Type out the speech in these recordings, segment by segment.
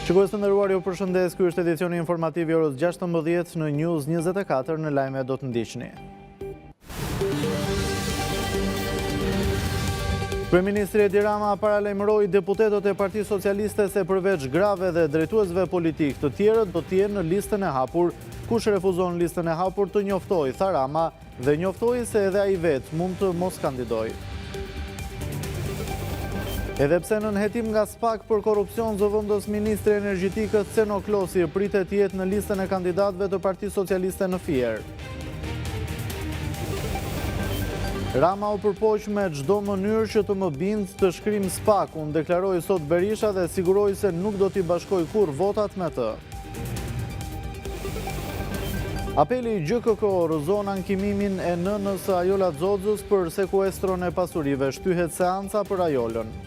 Shikues të nderuar, ju përshëndes. Ky është edicioni informativ i orës 16 në News 24. Në lajme do të ndiqni. Kryeministri Edi Rama paralajmëroi deputetët e Partisë Socialiste se përveç grave dhe drejtuesve politik, të tjerët do të jenë në listën e hapur. Kush refuzon listën e hapur të njoftoj, tha Rama, dhe njoftoi se edhe ai vet mund të mos kandidojë. Edhe pse në hetim nga SPAK për korrupsion, zëvendës ministri energjetikës Ceno Klosi pritet të jetë në listën e kandidatëve të Partisë Socialiste në Fier. Rama u përpoq me çdo mënyrë që të më bindë të shkrim SPAK-un, deklaroi sot Berisha dhe siguroi se nuk do t'i bashkoj kurrë votat me të. Apeli i GKK rrëzon ankimimin e nënës së Ajola Xoxhës për sekuestron e pasurive, shtyhet seanca për Ajolën.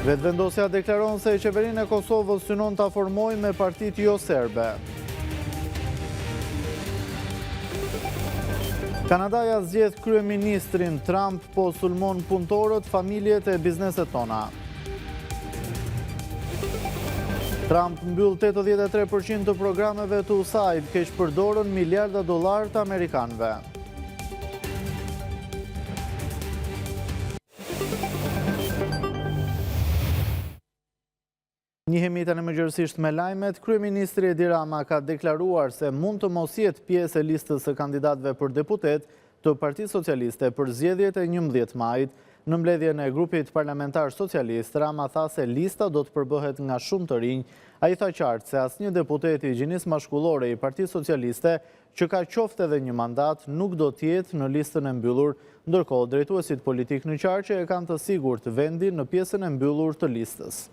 Vetëvendosja deklaron se qeverinë e Kosovës synon ta formojë me partitë jo serbe. Kanadaja zgjedh kryeministrin, Trump po sulmon punëtorët, familjet e bizneset tona. Trump mbyll 83% të programeve të USAID, keq përdorën miliarda dollar të amerikanëve. Njihemi tani më gjërësisht me lajmet. Kryeministri Edi Rama ka deklaruar se mund të mos jetë pjesë e listës së kandidatëve për deputet të Partisë Socialiste për zgjedhjet e 11 majit. Në mbledhjen e grupit parlamentar socialist, Rama tha se lista do të përbëhet nga shumë të rinj. Ai tha qartë se asnjë deputet i gjinisë mashkullore i Partisë Socialiste që ka qoftë edhe një mandat nuk do të jetë në listën e mbyllur, ndërkohë drejtuesit politik në Qarqe e kanë të sigurt vendin në pjesën e mbyllur të listës.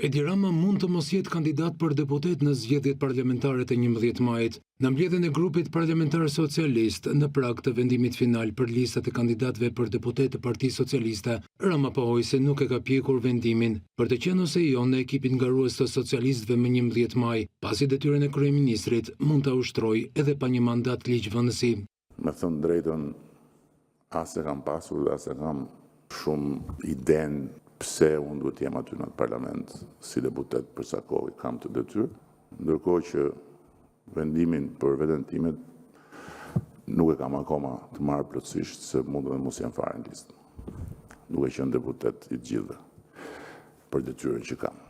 Edi Rama mund të mos jetë kandidat për deputet në zgjedhjet parlamentare të 11 majit. Në mbledhjen e grupit parlamentar socialist në prag të vendimit final për listat e kandidatëve për deputet të Partisë Socialiste, Rama pohoi se nuk e ka pjekur vendimin për të qenë ose jo në ekipin ngarues të socialistëve më 11 maj, pasi detyrën e kryeministrit mund ta ushtrojë edhe pa një mandat ligjvënësi. Me thënë drejtën, as e kam pasur dhe as e kam shumë iden pse unë duhet jem aty në parlament si deputet për sa kohë kam të detyrë, ndërkohë që vendimin për veten time nuk e kam akoma të marrë plotësisht se mund dhe mos jem fare në listë. Nuk e qenë deputet i gjithëve për detyrën që kam.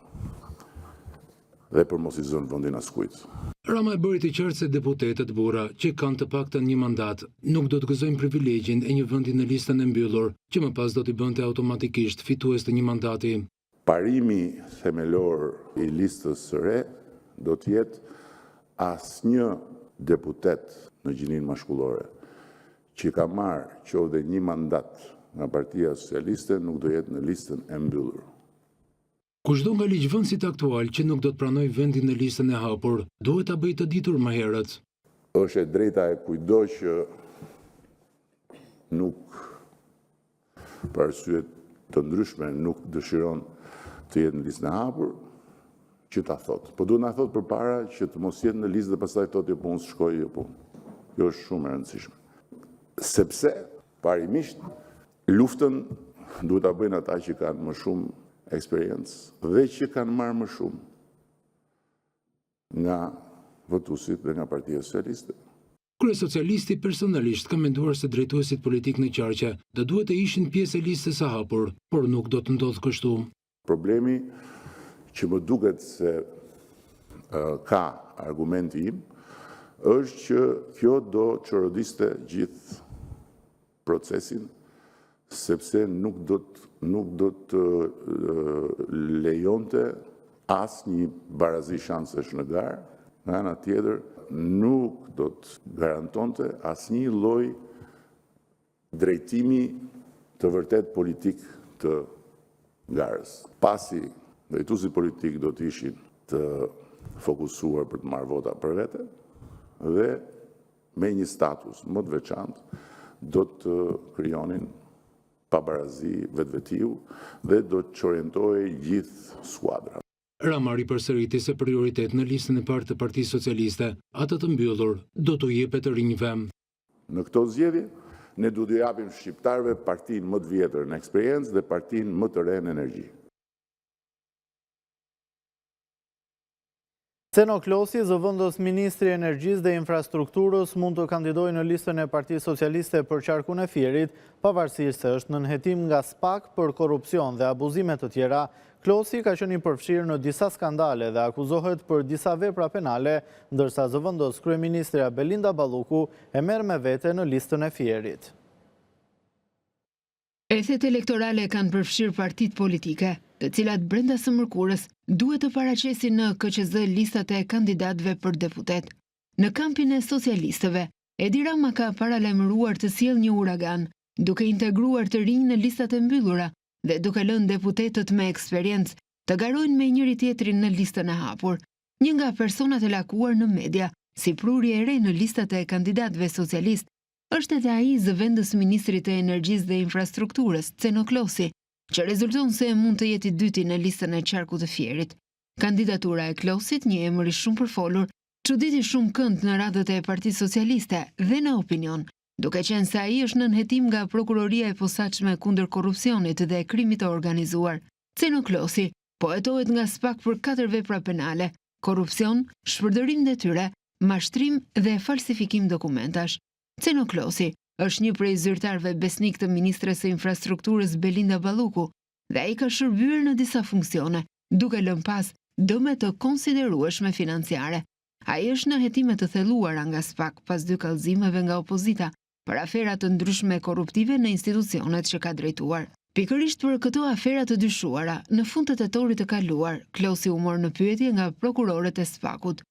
Dhe për mos i zënë vendin askujt. Rama e bëri të qartë se deputetët burra që kanë të paktën një mandat nuk do të gëzojnë privilegjin e një vendi në listën e mbyllur, që më pas do t'i bënte automatikisht fitues të një mandati. Parimi themelor i listës së re do të jetë asnjë deputet në gjininë mashkullore që ka marrë qoftë një mandat nga Partia Socialiste nuk do jetë në listën e mbyllur. Kushdo nga ligjvënësit aktual që nuk do të pranoj vendin në listën e hapur, duhet ta bëjë të ditur më herët. Është e drejta e kujdo që nuk, për arsye të ndryshme, nuk dëshiron të jetë në listën e hapur, që ta thotë. Po duhet na thotë përpara që të mos jetë në listë dhe pastaj thotë jo punë, shkoj jo punë. Jo është shumë e rëndësishme. Sepse parimisht luftën duhet ta bëjnë ata që kanë më shumë eksperiencë dhe që kanë marrë më shumë nga votuesit dhe nga Partia Socialiste. Kryesocialisti personalisht ka menduar se drejtuesit politik në Qarqe do duhet të ishin pjesë e listës së hapur, por nuk do të ndodhë kështu. Problemi që më duket se ka argumenti im është që kjo do çorodiste gjithë procesin, sepse nuk do të lejonte asnjë barazi shansesh në garë, nga ana tjetër nuk do të garantonte asnjë lloj drejtimi të vërtet politik të garës. Pasi drejtuesit politik do të ishin të fokusuar për të marrë vota për vete dhe me një status më të veçantë do të krijonin pabarazi vetvetiu dhe do të orientojë gjithë skuadra. Rama ripërsëriti se prioritet në listën e parë të Partisë Socialiste, atë të mbyllur, do t'u jepet rinjve. Në këto zgjedhje, Ne du të japim shqiptarëve partinë më të vjetër në eksperiencë dhe partinë më të re në energji. Ceno Klosi, zëvendës Ministri i Energjisë dhe Infrastrukturës, mund të kandidojë në listën e Partisë Socialiste për qarkun e Fierit, pavarësisht se është nënhetim nga SPAK për korrupsion dhe abuzime të tjera. Klosi ka qenë i përfshirë në disa skandale dhe akuzohet për disa vepra penale, ndërsa zëvendës kryeministra Belinda Balluku e merr me vete në listën e Fierit. Ethet elektorale kanë përfshirë partitë politike, të cilat brenda së mërkurës duhet të paraqesin në KQZ listat e kandidatëve për deputet. Në kampin e socialistëve, Edi Rama ka paralajmëruar të sjellë një uragan, duke integruar të rinj në listat e mbyllura dhe duke lënë deputetët me eksperiencë të garojnë me njëri tjetrin në listën e hapur. Një nga personat e lakuar në media, si prurje e re në listat e kandidatëve socialist, është edhe ai zëvendës Ministrit e Energjisë dhe Infrastrukturës, Ceno Klosi, që rezulton se mund të jetë i dyti në listën e qarkut të Fierit. Kandidatura e Klosit, një emër i shumë përfolur, çuditi shumë kënd në radhët e Partisë Socialiste dhe në opinion, duke qenë se ai është nënhetim nga Prokuroria e Posaçme kundër korrupsionit dhe krimit të organizuar. Ceno Klosi po hetohet nga SPAK për 4 vepra penale: korrupsion, shpërdorim detyre, mashtrim dhe falsifikim dokumentash. Ceno Klosi është një prej zyrtarëve besnik të Ministres së Infrastrukturës Belinda Balluku dhe ai ka shërbyer në disa funksione, duke lënë pas dëme të konsiderueshme financiare. Ai është në hetime të thelluara nga SPAK pas 2 kallëzimeve nga opozita për afera të ndryshme korruptive në institucionet që ka drejtuar. Pikërisht për këto afera të dyshuara, në fund të tetorit të kaluar, Klosi u mor në pyetje nga prokurorët e SPAK-ut.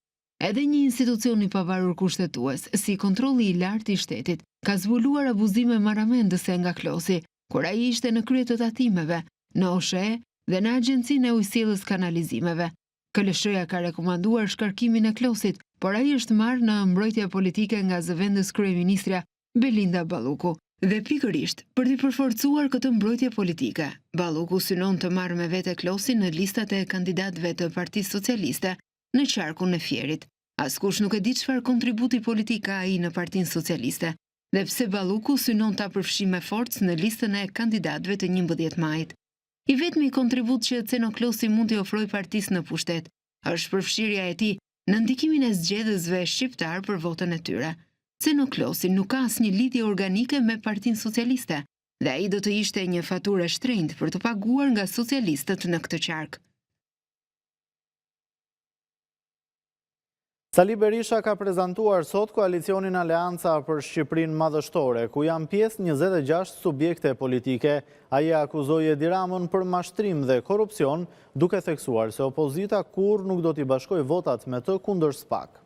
Edhe një institucion i pavarur kushtetues, si kontrolli i lartë i shtetit, ka zbuluar abuzime marramendëse nga Klosi, kur ai ishte në krye të tatimeve, në OSHE dhe në Agjencinë e Ujësjelljes Kanalizimeve. KLSH-ja ka rekomanduar shkarkimin e Klosit, por ai është marrë në mbrojtje politike nga zëvendës kryeministra Belinda Balluku. Dhe pikërisht, për t'i përforcuar këtë mbrojtje politike, Balluku synon të marrë me vete Klosin në listat e kandidatëve të Partisë Socialiste në qarkun e Fierit. Askush nuk e di çfarë kontributi politik ka ai në Partinë Socialiste, dhe pse Balluku synon ta përfshijë me forcë në listën e kandidatëve të 11 majit. I vetmi kontribut që Ceno Klosi mund t'i ofrojë partisë në pushtet është përfshirja e tij në ndikimin e zgjedhësve shqiptar për votën e tyre. Ceno Klosi nuk ka asnjë lidhje organike me Partinë Socialiste dhe ai do të ishte një faturë e shtrenjtë për të paguar nga socialistët në këtë qark. Sali Berisha ka prezantuar sot koalicionin Aleanca për Shqipërinë Madhështore, ku janë pjesë 26 subjekte politike. Ai akuzoi Edi Ramën për mashtrim dhe korrupsion, duke theksuar se opozita kurrë nuk do t'i bashkojë votat me të kundër SPAK.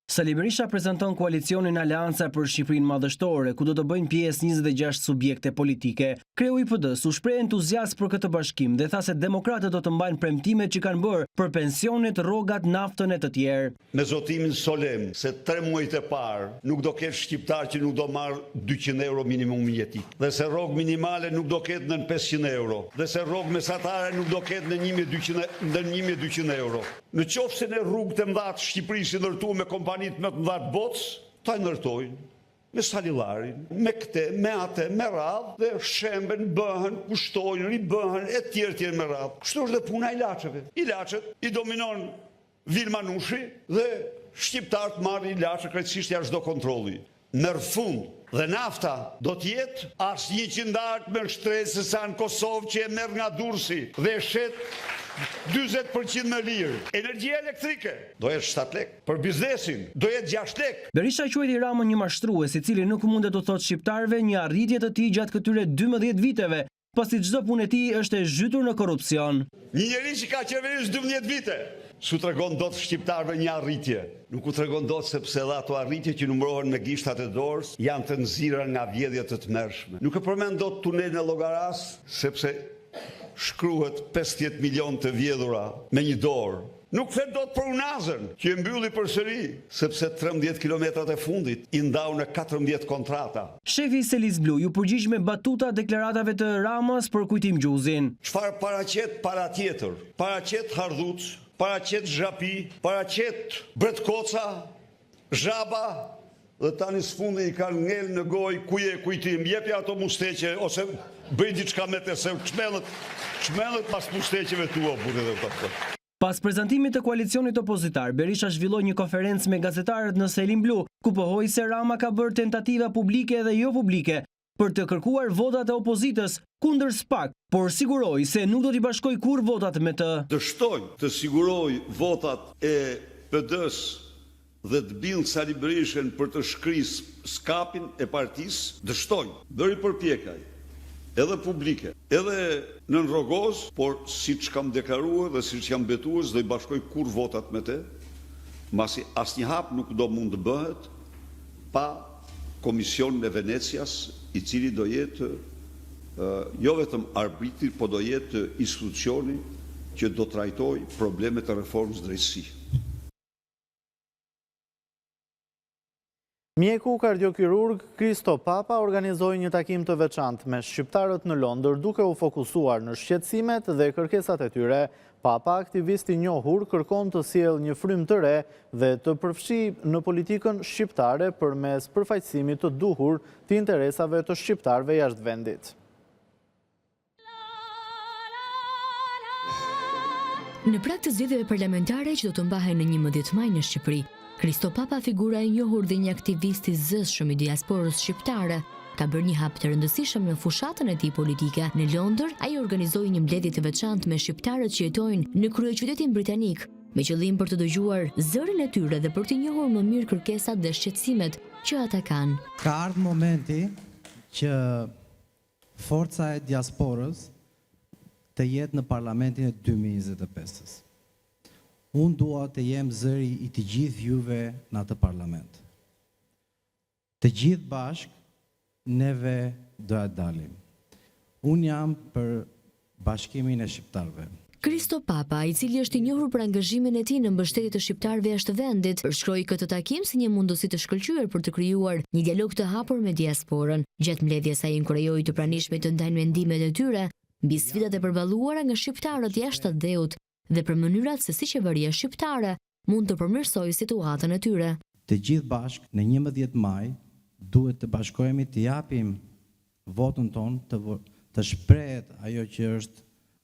Sali Berisha prezanton koalicionin Aleanca për Shqipërinë Madhështore, ku do të bëjnë pjesë 26 subjekte politike. Kreu i PD-s u shpreh entuziast për këtë bashkim dhe tha se demokratët do të mbajnë premtimet që kanë bërë për pensionet, rrogat, naftën e të tjerë. Me zotimin solem se 3 muajt e parë nuk do ketë shqiptar që nuk do marrë 200 euro minimum jetik, dhe se rrogë minimale nuk do ketë në 500 euro, dhe se rrogë mesatare nuk do ketë në 1200 euro. Në qoftë se në rrugë të mëdha të Shqipërisë i ndërtuar me kompanitë më të mëdha të botës, ta ndërtojnë me salillarin, me këtë, me atë, me radhë, dhe shemben, bëhen, kushtojnë, ribëhen, e tjerë me radhë. Kështu është dhe puna ilaçeve. Ilaçet i dominon Vilmanushi dhe shqiptarët marrin ilaçe krejtësisht jashtë çdo kontrolli. Në fund dhe nafta do t'jetë as 100 darkë me shtresë sa në Kosovë që e merr nga Durrësi dhe shet 40% më lirë. Energjia elektrike do jetë 7 lekë, për biznesin do jetë 6 lekë. Berisha quajti Ramën një mashtrues, i cili nuk mundet të thotë shqiptarëve një arritje të tij gjatë këtyre 12 viteve, pasi çdo punë e tij është e zhytur në korrupsion. Një njerëz që ka qeverisë 12 vite, s'u tregon dot shqiptarëve një arritje. Nuk u tregon dot sepse edhe ato arritje që numërohen me gishtat e dorës janë të nxirra nga vjedhje të tmerrshme. Nuk e përmend dot tunelin e Llogaras, sepse shkruhet 50 milion të vjedhura me një dorë. Nuk flet dot për Unazën, që e mbylli përsëri, sepse 13 kilometrat e fundit i ndau në 14 kontrata. Shefi i Selis Blu ju përgjigj me batuta deklaratave të Ramës për Kujtim Gjuzin. Çfarë paraqet para tjetër? Paraqet Hardhuc, paraqet Zhapi, paraqet Bretkoca, Zhaba, dhe tani s'fundi i kanë ngel në gojë ku je kujtim, jepi ato musteqe ose bëj diçka me të se çmellet pas musteqeve tua burrë dhe këto. Pas prezantimit të koalicionit opozitar, Berisha zhvilloi një konferencë me gazetarët në Selin Blu, ku pohoi se Rama ka bërë tentativa publike dhe jo publike për të kërkuar votat e opozitës kundër SPAK, por siguroi se nuk do t'i bashkoj kur votat me të. Dështoj të siguroj votat e PD-s dhe të bind Sali Berishën për të shkris skapin e partisë, dështoj, bëri përpjekaj, edhe publike, edhe në rrogoz, por siç kam deklaruar dhe siç jam betuar, s'do i bashkoj kur votat me te, masi asnjë hap nuk do mund të bëhet pa Komisionin e Venecias, i cili do jetë jo vetëm arbitri, po do jetë institucioni që do trajtoj problemet e reformës drejtësi. Mjeku kardiokirurg Kristo Papa organizoi një takim të veçantë me shqiptarët në Londër duke u fokusuar në shqetësimet dhe kërkesat e tyre. Papa, aktivisti i njohur, kërkon të sjellë një frym të re dhe të përfshijë në politikën shqiptare përmes përfaqësimit të duhur të interesave të shqiptarëve jashtë vendit. Në prag të zgjedhjeve parlamentare që do të mbahen në 11 maj në Shqipëri, Kristo Papa, figura e njohur dhe një aktivist i zëshëm i diasporës shqiptare, ka bërë një hap të rëndësishëm në fushatën e tij politike. Në Londër, ai organizoi një mbledhje të veçantë me shqiptarët që jetojnë në kryeqytetin britanik, me qëllim për të dëgjuar zërin e tyre dhe për të njohur më mirë kërkesat dhe shqetësimet që ata kanë. Ka ardhur momenti që forca e diasporës të jetë në parlamentin e 2025-s. Unë dua të jem zëri i të gjithë juve në atë parlament. Të gjithë bashk, neve doja dalim. Unë jam për bashkimin e shqiptarëve. Kristo Papa, i cili është i njohur për angazhimin e tij në mbështetje të shqiptarëve jashtë vendit, përshkroi këtë takim si një mundësi të shkëlqyer për të krijuar një dialog të hapur me diasporën. Gjatë mbledhjes ai inkurajoi të pranishmit të ndajnë mendimet e tyre mbi sfidat e përballuara nga shqiptarët jashtë atë dheut dhe për mënyrat se si qeveria shqiptare mund të përmirësojë situatën e tyre. Të gjithë bashk në 11 maj duhet të bashkohemi të japim votën tonë, të shprehet ajo që është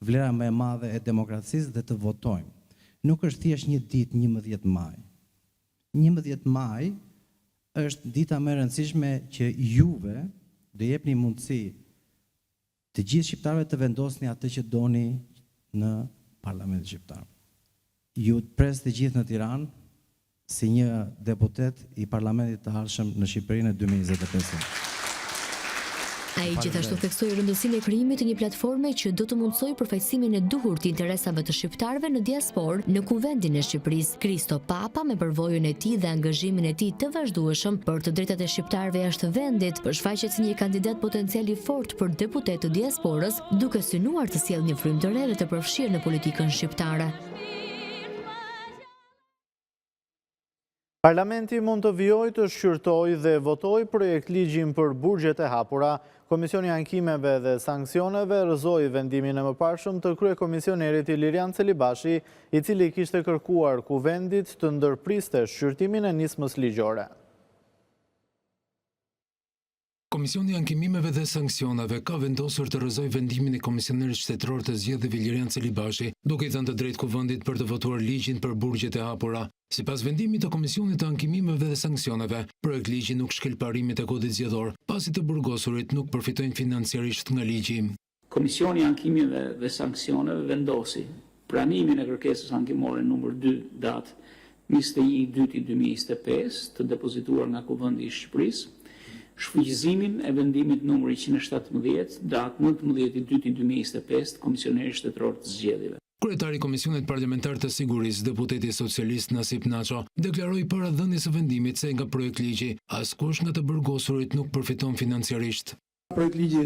vlera më e madhe e demokracisë dhe të votojmë. Nuk është thjesht një ditë 11 maj. 11 maj është dita më e rëndësishme që juve do jepni mundësi të gjithë shqiptarëve të vendosni atë që doni në Parlamentin shqiptar. Ju të pres të gjithë në Tiranë si një deputet i Parlamentit të ardhshëm në Shqipërinë e 2025. Ai gjithashtu theksoi rëndësinë e krijimit të një platforme që do të mundsojë përfaqësimin e duhur të interesave të shqiptarëve në diasporë në Kuvendin e Shqipërisë. Kristo Papa, me përvojën e tij dhe angazhimin e tij të vazhdueshëm për të drejtat e shqiptarëve jashtë vendit, përshfaqet si një kandidat potencial i fortë për deputet të diasporës, duke synuar të sjellë një frym të re dhe të përfshirë në politikën shqiptare. Parlamenti mund të vijojë të shqyrtojë dhe votojë projekt ligjin për burgjet e hapura. Komisioni i Ankimeve dhe Sanksioneve rrëzoi vendimin e mëparshëm të kryekomisionerit Ilirian Celibashi, i cili kishte kërkuar Kuvendit të ndërpriste shqyrtimin e nismës ligjore. Komisioni i Ankimimeve dhe Sanksioneve ka vendosur të rrëzojë vendimin e komisionerit shtetëror të zgjedhjeve Ilirian Celibashi, duke i dhënë të drejtë Kuvendit për të votuar ligjin për burgjet e hapura. Sipas vendimit të Komisionit të Ankimimeve dhe Sanksioneve, projekt ligji nuk shkel parimet e kodit zgjedhor, pasi të burgosurit nuk përfitojnë financiarisht nga ligji. Komisioni i Ankimimeve dhe Sanksioneve vendosi pranimin e kërkesës ankimore numër 2 datë 21/2/2025 të depozituar nga Kuvendi i Shqipërisë, shfrytëzimin e vendimit numër 117 datë 19/2/2025 të Komisionerit Shtetëror të Zgjedhjeve. Kryetari i Komisionit Parlamentar të Sigurisë, deputeti socialist Nasip Naço, deklaroi para dhënies së vendimit se nga projekt ligji askush nga të burgosurit nuk përfiton financiarisht. Projekt ligji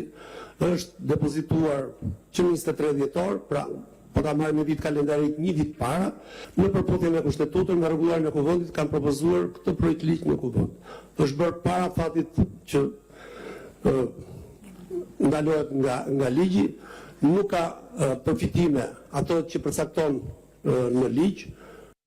është depozituar që 23 dhjetor, pra po ta marrim me vit kalendarik një vit para, në përputhje me kushtetutën nga rregullarin e Kuvendit kanë propozuar këtë projekt ligj në Kuvend. Është bërë para fatit që ndalohet nga ligji, nuk ka përfitime ato që përcakton në ligj.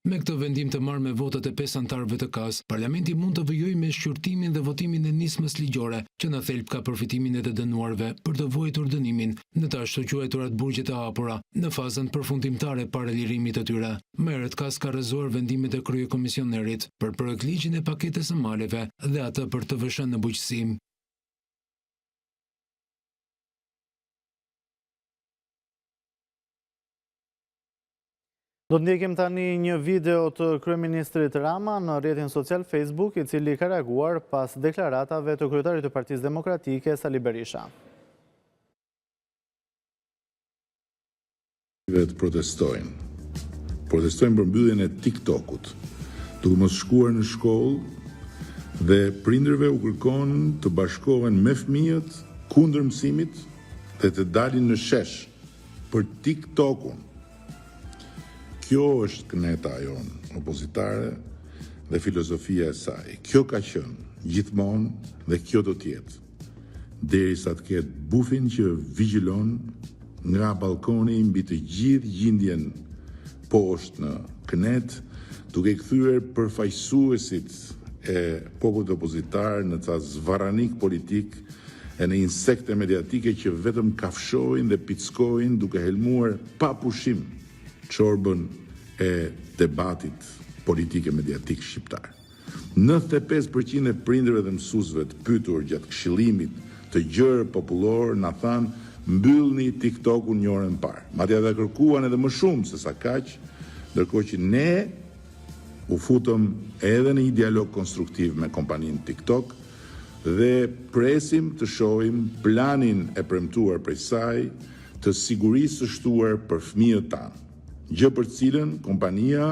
Me këtë vendim të marrë me votat e 5 anëtarëve të KAS, Parlamenti mund të vijojë me shqyrtimin dhe votimin e nismës ligjore, që në thelb ka përfitimin e të dënuarve për të vojtur dënimin në të ashtu quajturat burgjet e hapura në fazën përfundimtare para lirimit të tyre. Më herët KAS ka rrëzuar vendimet e kryekomisionerit për projektligjin e paketës së maleve dhe atë për TVSH në bujqësim. Do të ndjekim tani një video të kryeministrit Rama në rrjetin social Facebook, i cili ka reaguar pas deklaratave të kryetarit të Partisë Demokratike Sali Berisha. Të protestojnë për mbylljen e TikTokut, duke mos shkuar në shkollë dhe prindërve u kërkon të bashkohen me fëmijët kundër mësimit dhe të dalin në shesh për TikTokun. Kjo është këneta jonë opozitare dhe filozofia e saj. Kjo ka qenë gjithmonë dhe kjo do t'jetë. Derisa të ketë bufin që vigjilon nga balkoni mbi të gjithë gjendjen poshtë në kënet, duke kthyer përfaqësuesit e popullit opozitar në ca zvaranik politik e në insekte mediatike që vetëm kafshojnë dhe pickojnë duke helmuar pa pushim çorbën e debatit politike mediatik shqiptar. 95% e prindërve dhe mësuesve të pyetur gjatë këshillimit të gjerë popullor na thanë mbyllni TikTokun një orën parë. Madje ata kërkuan edhe më shumë se sa kaq, ndërkohë që ne u futëm edhe në një dialog konstruktiv me kompaninë TikTok dhe presim të shohim planin e premtuar prej saj të sigurisë së shtuar për fëmijët tanë. Gjë për cilën kompania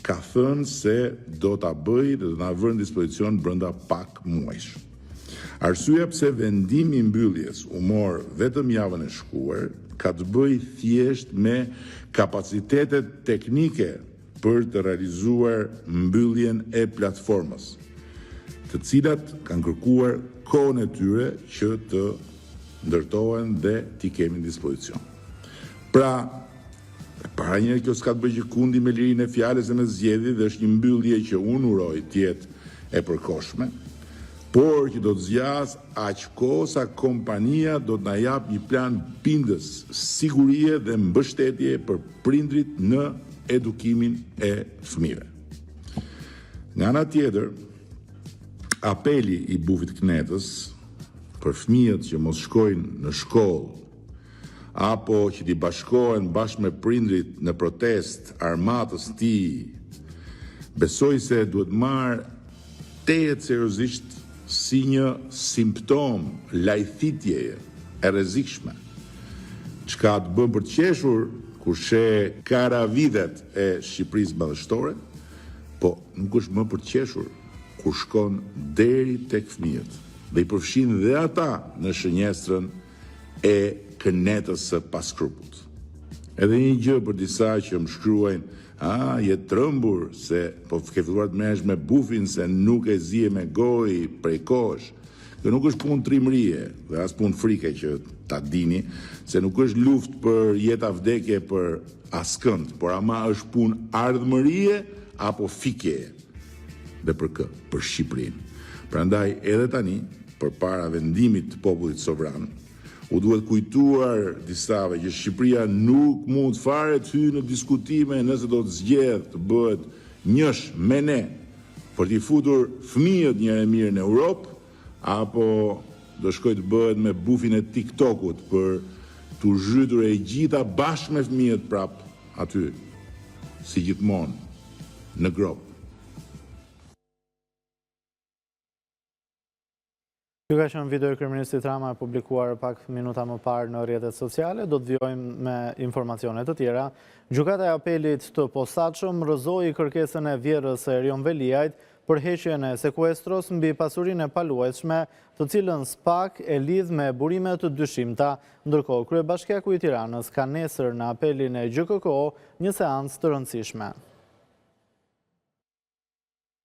ka thënë se do ta bëjë dhe do na vënë në dispozicion brenda pak muajsh. Arsyeja pse vendimi i mbylljes u mor vetëm javën e shkuar ka të bëjë thjesht me kapacitetet teknike për të realizuar mbylljen e platformës, të cilat kanë kërkuar kohën e tyre që të ndërtohen dhe t'i kemi në dispozicion. Pra, para njëherë kjo s'ka të bëjë gjikundi me lirinë e fjalës e me zgjedhje dhe është një mbyllje që unë uroj të jetë e përkohshme, por që do të zgjas aq kohë sa kompania do të na jap një plan bindës, sigurie dhe mbështetje për prindrit në edukimin e fëmijëve. Nga ana tjetër, apeli i bufit kënetës për fëmijët që mos shkojnë në shkollë apo që t'i bashkohen bashkë me prindrit në protest armatës tij, besoj se duhet marrë tejet seriozisht si një simptom lajthitjeje e rrezikshme, çka të bën për të qeshur kur sheh karavidet e Shqipërisë madhështore, po nuk është më për të qeshur kur shkon deri tek fëmijët dhe i përfshin dhe ata në shënjestrën e kënetës së paskrupull. Edhe një gjë për disa që më shkruajnë, je trëmbur se po ke filluar të merresh me bufin se nuk e zije me gojë prej kohësh. Kjo nuk është punë trimërie dhe as punë frike që ta dini, se nuk është luftë për jeta vdekje për askënd, por ama është punë ardhmërie apo fikjeje. Dhe për kë? Për Shqipërinë. Prandaj edhe tani, përpara vendimit të popullit sovran, u duhet kujtuar disave që Shqipëria nuk mund fare të hyjë në diskutime nëse do të zgjedh të bëhet njësh me ne për t'i futur fëmijët një herë mirë në Europë, apo do shkoj të bëhet me bufin e TikTokut për t'u zhytur e gjitha bashkë me fëmijët prap aty, si gjithmonë, në grop. Ky ka qenë video e kryeministit Rama e publikuar pak minuta më parë në rrjetet sociale. Do të vijojmë me informacione të tjera. Gjykata e apelit të posaçëm rrëzoi kërkesën e vjerrës së Erion Veliajt për heqjen e sekuestros mbi pasurinë e paluajtshme, të cilën SPAK e lidh me burime të dyshimta. Ndërkohë, Kryebashkiaku i Tiranës ka nesër në apelin e GKK një seancë të rëndësishme.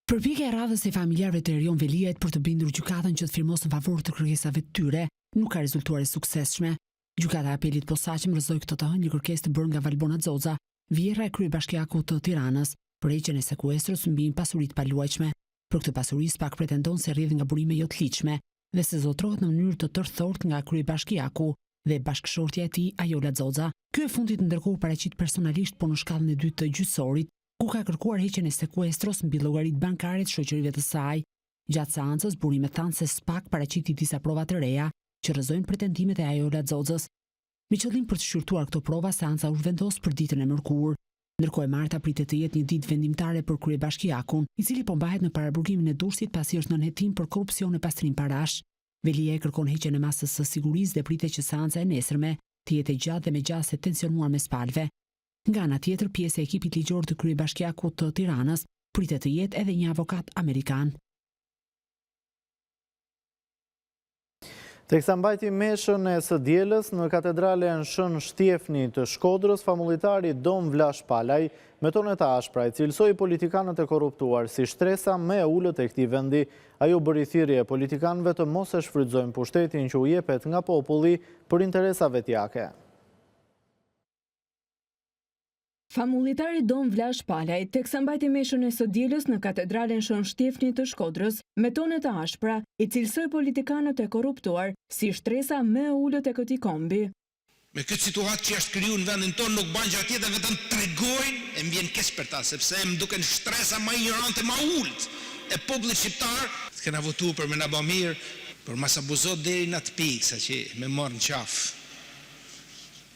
Përpjekja e radhës e familjarëve të Erion Veliajt për të bindur gjykatën që të firmosën favor të kërkesave të tyre nuk ka rezultuar e suksesshme. Gjykata e apelit posaçëm rrëzoi këtë të një kërkesë të bërë nga Valbona Xoxa, vjerra e kryebashkiakut të Tiranës, Për heqjen e sekuestrës mbijnë pasuritë paluajtshme. Për këtë pasuri SPAK pretendon se rrjedh nga burime jo të ligjshme dhe se zotrohet në mënyrë të tërthort nga kryebashkiaku dhe bashkëshortja e tij Ajola Xoxa. Ky e fundit ndërkohë paraqit personalisht po në shkallën e dytë të gjyqësorit, ku ka kërkuar heqjen e sekuestros mbi llogaritë bankare të shoqërive të saj. Gjatë seancës, burimet thanë se SPAK paraqiti disa prova të reja që rrëzojnë pretendimet e Ajola Xoxës. Me qëllim për të shqyrtuar këto prova, seanca u zhvendos për ditën e mërkurë. Ndërkohë e marta pritet të jetë një ditë vendimtare për kryebashkiakun, i cili po mbahet në paraburgimin e Durrësit pasi është nën hetim për korrupsion e pastrim parash. Velia e kërkon heqjen e masës së sigurisë dhe pritet që seanca e nesërme të jetë e gjatë dhe me gjase tensionuar mes palëve. Nga ana tjetër, pjesë e ekipit ligjor të kryebashkiakut të Tiranës pritet të jetë edhe një avokat amerikan. Teksa mbajti meshën e së dielës në katedralen Shën Shtjefni të Shkodrës, famulitari Dom Vlash Palaj me tonet ashpra i cilësoi politikanët e korruptuar si shtresa më e ulët e këtij vendi. Ajo bëri thirrje politikanëve të mos e shfrytëzojnë pushtetin që u jepet nga populli për interesa vetjake. Famulitari Dom Vlash Palaj, teksa mbajti meshën e së dielës në katedralen Shën Shtjefni të Shkodrës, me tonet të ashpra, i cilësoi politikanët e korruptuar si shtresa më e ulët e këtij kombi. Me këtë situatë që është kriju në vendin tonë nuk bën gjë tjetër vetëm tregojnë e mbien keq për ta, sepse më duken shtresa më ignorante, më ulët e popullit shqiptar. Kena votuar për me na bë mirë, por mas abuzot deri në atë pikë sa që me morën qafë.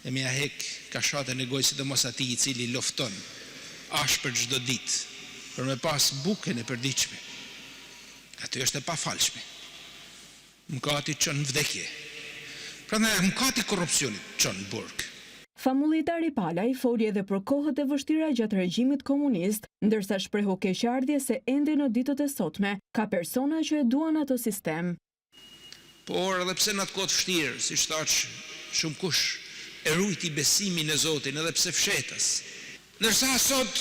E me hek ka shatë në gojë sidomos atij i cili lofton ashpër çdo ditë për me pas bukën e përditshme. Aty është e pafalshme. Mëkati çon vdekje. Prandaj mëkati korrupsionit çon burg. Famulitari Palaj foli edhe për kohët e vështira gjatë regjimit komunist, ndërsa shprehu keqardhje se ende në ditët e sotme ka persona që e duan atë sistem. Por edhe pse në atë kohë të vështirë, siç thash shumë kush e rujti besimin e Zotin edhe pse fshetës. Ndërsa sot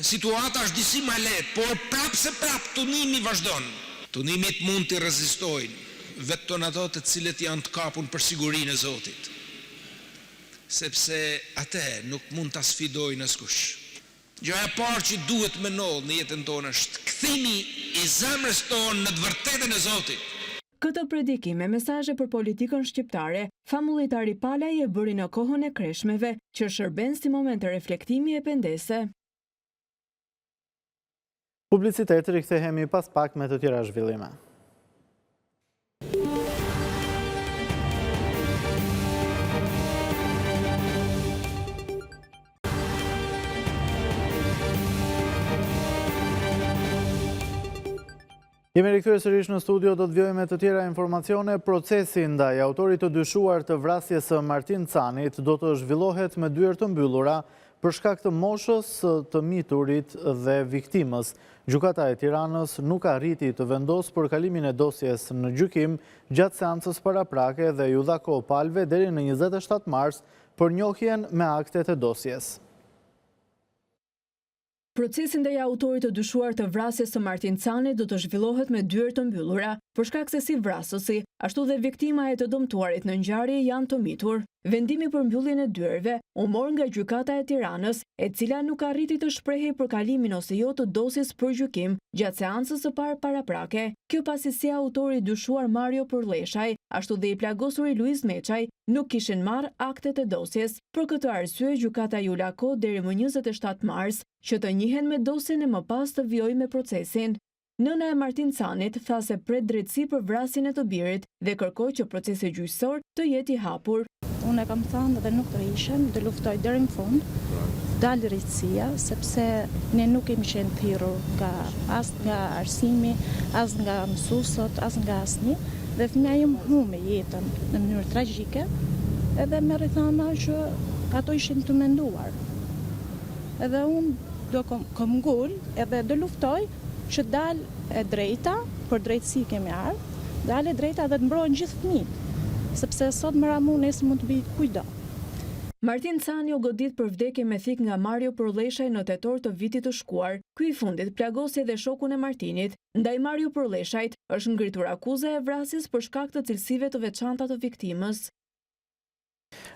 situata është disi më lehtë, por prapë tunimi vazhdon. Tunimit mund të rezistojnë vetëm ato të cilët janë të kapur për sigurinë e Zotit. Sepse atë nuk mund ta sfidojnë askush. Gjëja e parë që duhet mendoll në jetën tonë është kthimi i zemrës tonë në të vërtetën e Zotit. Këtë predikim me mesazhe për politikën shqiptare, famulitari Palaj e bëri në kohën e kreshmeve, që shërben si moment të reflektimi e pendese. Publicitet, rikthehemi pas pak me të tjera zhvillime. Jemi rikthyer sërish në studio, do të vjojmë me të tjera informacione. Procesi ndaj autorit të dyshuar të vrasjes së Martin Canit do të zhvillohet me dyert të mbyllura për shkak të moshës të miturit dhe viktimës. Gjykata e Tiranës nuk arriti të vendosë për kalimin e dosjes në gjykim gjatë seancës paraprake dhe ju dha kohë palëve deri në 27 mars për njohjen me aktet e dosjes. Procesi ndaj autorit të dyshuar të vrasjes së Martin Canit do të zhvillohet me dyert të mbyllura, për shkak se si vrasësi, ashtu dhe viktima e të dëmtuarit në ngjarje janë të mitur. Vendimi për mbylljen e dyerve u mor nga Gjykata e Tiranës, e cila nuk arriti të shprehej për kalimin ose jo të dosjes për gjykim gjatë seancës së parë paraprake. Kjo pasi si autori i dyshuar Mario Përlleshaj, ashtu dhe i plagosuri Luiz Meçaj, nuk kishin marrë aktet e dosjes. Për këtë arsye, gjykata ju la kohë deri më 27 mars që të njihen me dosjen e më pas të vijojë me procesin. Nëna e Martin Canit tha se pret drejtësi për vrasjen e të birit dhe kërkoi që procesi gjyqësor të jetë i hapur. Unë e kam thënë dhe nuk të rishem, dhe luftoj deri në fund, dalë drejtësia, sepse ne nuk kemi qenë thirrur as nga arsimi, as nga mësuesët, as nga asnjë, dhe fëmia im humbi jetën në mënyrë tragjike, edhe me rrethana që ato ishin të menduar. Edhe unë do kom ngul edhe do luftoj që dalë e drejta, për drejtësi kemi ardhur, dalë e drejta dhe të mbrohen gjithë fëmijët, sepse sot më ramu nesër mund të bëjë kujdo. Martin Cani u godit për vdekje me thik nga Mario Përlleshaj në tetor të vitit të shkuar. Ky i fundit plagosi edhe shokun e Martinit. Ndaj Mario Përlleshajt është ngritur akuza e vrasjes për shkak të cilësive të veçanta të viktimës.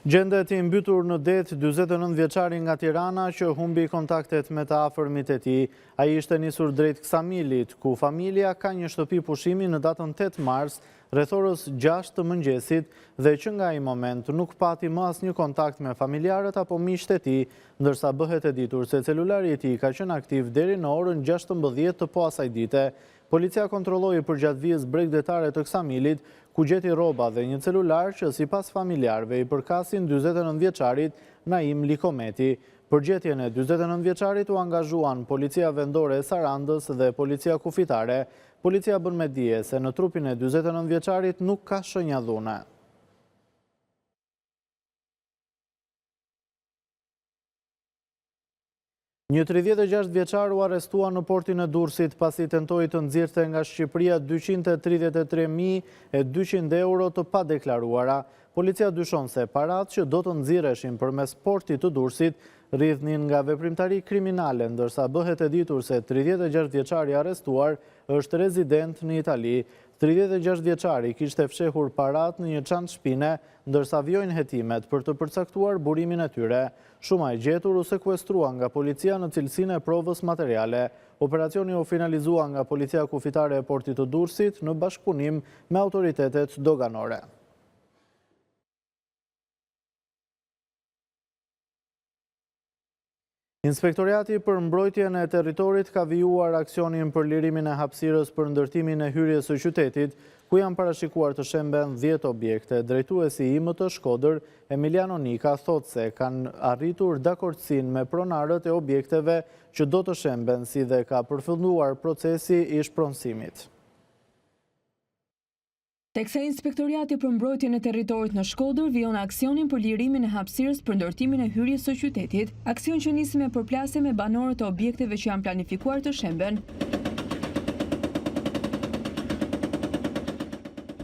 Gjendet i mbytur në det 49 vjeçari nga Tirana që humbi kontaktet me të afërmit e tij. Ai ishte nisur drejt Ksamilit, ku familja ka një shtëpi pushimi në datën 8 mars, rreth orës 6 të mëngjesit, dhe që nga ai moment nuk pati më asnjë kontakt me familjarët apo miqtë e tij, ndërsa bëhet e ditur se celulari i tij ka qenë aktiv deri në orën 16 të poasaj dite. Policia kontrolloi përgjatë vijës bregdetare të Ksamilit, ku gjeti rroba dhe një celular që sipas familjarëve i përkasin 49 vjeçarit Naim Likometi. Për gjetjen e 49 vjeçarit u angazhuan Policia Vendore e Sarandës dhe Policia Kufitare. Policia bën me dije se në trupin e 49 vjeçarit nuk ka shenja dhune. Një 36 vjeçar u arrestua në portin e Durrësit pasi tentoi të nxirrte nga Shqipëria 233.200 euro të padeklaruara. Policia dyshon se paratë që do të nxirreshin përmes portit të Durrësit rridhnin nga veprimtari kriminale, ndërsa bëhet e ditur se 36 vjeçari arrestuar është rezident në Itali. 36 vjeçari kishte fshehur paratë në një çantë shpine, ndërsa vjojnë hetimet për të përcaktuar burimin e tyre. Shuma e gjetur u sekuestrua nga policia në cilësinë e provës materiale. Operacioni u finalizua nga Policia Kufitare e Portit të Durrësit në bashkëpunim me autoritetet doganore. Inspektoriati për mbrojtjen e territorit ka vijuar aksionin për lirimin e hapësirës për ndërtimin e hyrjes së qytetit, ku janë parashikuar të shemben 10 objekte. Drejtuesi i IMT Shkodër, Emiliano Nika, thotë se kanë arritur dakordsinë me pronarët e objekteve që do të shemben, si dhe ka përfunduar procesi i shpronësimit. Teksa Inspektoriati për mbrojtjen e territorit në Shkodër vijon aksionin për lirimin e hapësirës për ndërtimin e hyrjes së qytetit, aksion që nisi me përplasje me banorët e objekteve që janë planifikuar të shemben.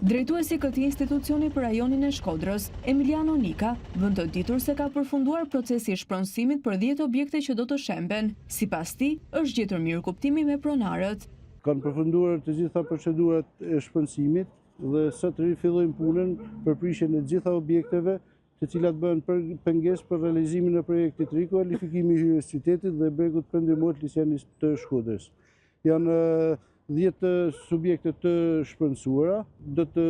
Drejtuesi këtij institucioni për rajonin e Shkodrës, Emiliano Nika, vën të ditur se ka përfunduar procesi i shpronësimit për 10 objekte që do të shemben. Sipas tij, është gjetur mirëkuptimi me pronarët. Kanë përfunduar të gjitha procedurat e shpronësimit dhe sot rifillojmë punën për prishjen e gjitha objekteve, të cilat bëhen pengesë për realizimin e projektit rikualifikimi i hyrjes së qytetit dhe bregut perëndimor të liçenit të Shkodrës. Janë 10 subjekte të shpronësuara, do të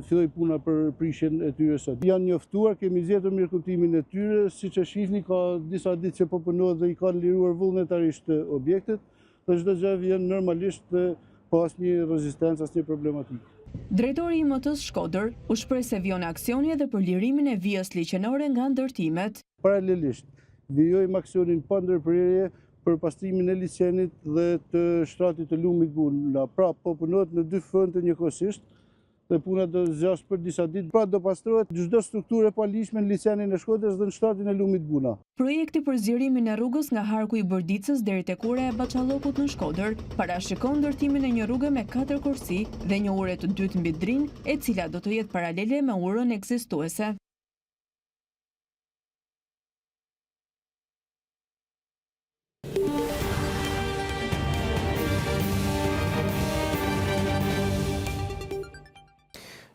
filloj puna për prishjen e tyre sot. Janë njoftuar, kemi zgjedhur mirëkuptimin e tyre, siç e shihni ka disa ditë që po punohet dhe i kanë liruar vullnetarisht objektet, dhe çdo gjë vjen normalisht pa asnjë rezistencë, asnjë problematikë. Drejtori i IMT-s Shkodër u shpreh se vijon aksioni edhe për lirimin e vijës liçenore nga ndërtimet. Paralelisht, vijojmë aksionin pa ndërprerje për pastrimin e liçenit dhe të shtratit të lumit Bula. Pra, po punohet në 2 fronte njëkohësisht dhe puna do zgjash për disa ditë. Pra, do pastrohet çdo strukturë e paligjshme në liçenin e Shkodrës dhe në shtratin e lumit Bula. Projekti për zgjerimin e rrugës nga Harku i Bordicës deri tek ura e Baçallokut në Shkodër parashikon ndërtimin e një rruge me 4 kursi dhe një ure të dytë mbi Drin, e cila do të jetë paralele me urën ekzistuese.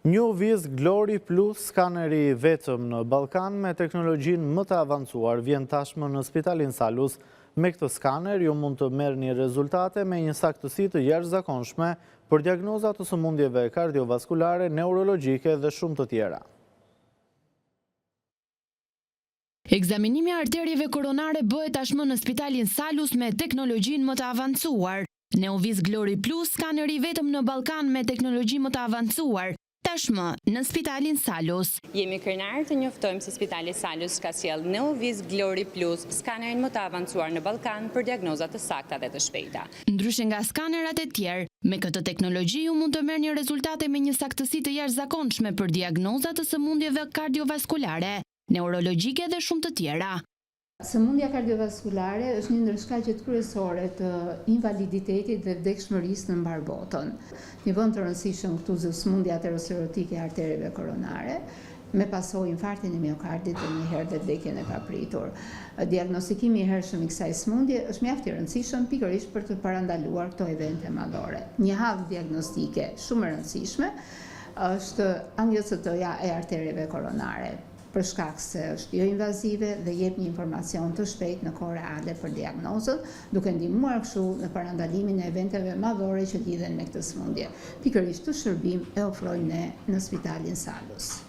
New Viz Glory Plus, skaneri vetëm në Ballkan me teknologjinë më të avancuar, vjen tashmë në Spitalin Salus. Me këtë skaner ju mund të merrni rezultate me një saktësi të jashtëzakonshme për diagnoza të sëmundjeve kardiovaskulare, neurologjike dhe shumë të tjera. Ekzaminimi i arterieve koronare bëhet tashmë në Spitalin Salus me teknologjinë më të avancuar. Neoviz Glory Plus, skaneri vetëm në Ballkan me teknologji më të avancuar. Tashmë në Spitalin Salus. Jemi krenarë të njoftojmë se Spitali Salus ka sjell Neoviz Glory Plus, skanerin më të avancuar në Ballkan për diagnozat të sakta dhe të shpejta. Ndryshe nga skanerat e tjerë, me këtë teknologji ju mund të merrni rezultate me një saktësi të jashtëzakonshme për diagnoza të sëmundjeve kardiovaskulare, neurologjike dhe shumë të tjera. Sëmundja kardiovaskulare është një ndër shkaqet kryesore të invaliditetit dhe vdekshmërisë në mbar botën. Një vend të rëndësishëm këtu është sëmundja aterosklerotike e artereve koronare, me pasojë infarktin e miokardit dhe njëherë dhe vdekjen e papritur. Diagnostikimi i hershëm i kësaj sëmundje është mjaft i rëndësishëm pikërisht për të parandaluar këto evente madhore. Një havë diagnostike shumë e rëndësishme është angjiositoja e artereve koronare. për shkak se është jo invazive dhe jep një informacion të shpejt në kohë reale për diagnozën, duke ndihmuar kështu në parandalimin e eventeve madhore që lidhen me këtë sëmundje. Pikërisht këtë shërbim e ofrojmë ne në Spitalin Salus.